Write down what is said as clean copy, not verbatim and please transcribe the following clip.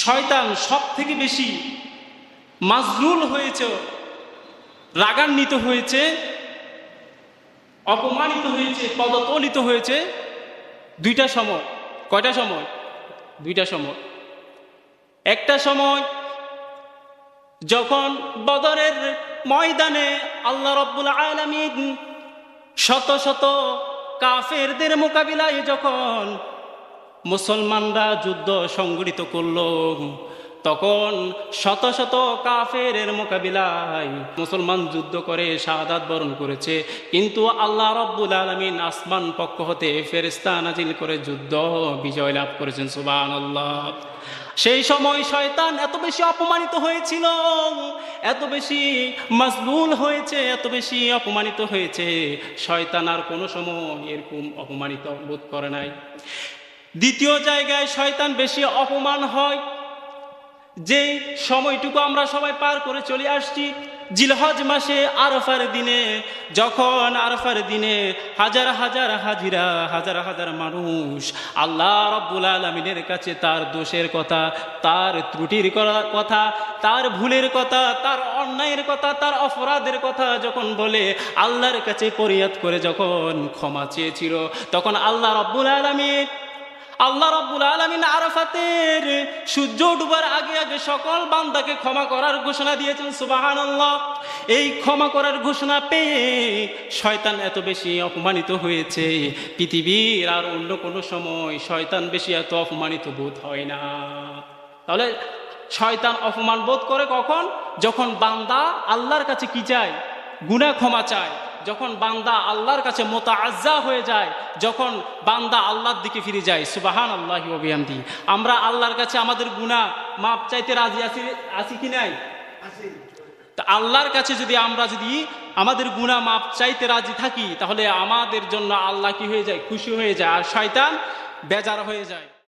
শয়তান সব থেকে বেশি মাজলুল হয়েছে, রাগান্বিত হয়েছে, অপমানিত হয়েছে, পদতলিত হয়েছে দুইটা সময়। কয়টা সময়? দুইটা সময়। একটা সময় যখন বদরের ময়দানে আল্লাহ রাব্বুল আলামিন শত শত কাফেরদের মোকাবিলায় যখন মুসলমানরা যুদ্ধ সংগঠিত করলো, তখন শত শত কাফেরের মোকাবিলায় মুসলমান যুদ্ধ করে শাহাদাত বরণ করেছে, কিন্তু আল্লাহ রাব্বুল আলামিন আসমান পক্ষ হতে ফেরেশতা নাজিল করে যুদ্ধ বিজয় লাভ করেছেন। সুবহানাল্লাহ। সেই সময় শয়তান এত বেশি অপমানিত হয়েছিল, এত বেশি মাজলুল হয়েছে, এত বেশি অপমানিত হয়েছে, শয়তান আর কোনো সময় এরকম অপমানিত বোধ করে নাই। দ্বিতীয় জায়গায় শয়তান বেশি অপমান হয় যে সময়টুকু আমরা সবাই পার করে চলে আসছি, জিলহজ মাসে আরাফার দিনে, যখন আরাফার দিনে হাজার হাজার হাজিরা, হাজার হাজার মানুষ আল্লাহ রাব্বুল আলামিনের কাছে তার দোষের কথা, তার ত্রুটির কথা, তার ভুলের কথা, তার অন্যায়ের কথা, তার অপরাধের কথা যখন বলে আল্লাহর কাছে ফরিয়াদ করে যখন ক্ষমা চেয়েছিল, তখন আল্লাহ রাব্বুল আলামিন আরাফাতের সূর্য ডুবার আগে আগে সকল বান্দাকে ক্ষমা করার ঘোষণা দিয়েছেন। সুবহানাল্লাহ। এই ক্ষমা করার ঘোষণা পেয়ে শয়তান এত বেশি অপমানিত হয়েছে, পৃথিবীর আর অন্য কোনো সময় শয়তান বেশি এত অপমানিত বোধ হয় না। তাহলে শয়তান অপমান বোধ করে কখন? যখন বান্দা আল্লাহর কাছে কি চায়? গুনাহ ক্ষমা চায়। যখন বান্দা আল্লাহর কাছে মুতাআজ্জা হয়ে যায়, যখন বান্দা আল্লাহর দিকে ফিরে যায়। সুবহানাল্লাহি ওয়া বিহামদিহি। আমরা আল্লাহর কাছে আমাদের গুনাহ মাপ চাইতে রাজি আছি কি নাই? তা আল্লাহর কাছে আমরা যদি আমাদের গুনাহ মাপ চাইতে রাজি থাকি, তাহলে আমাদের জন্য আল্লাহ কি হয়ে যায়? খুশি হয়ে যায়, আর শয়তান বেজার হয়ে যায়।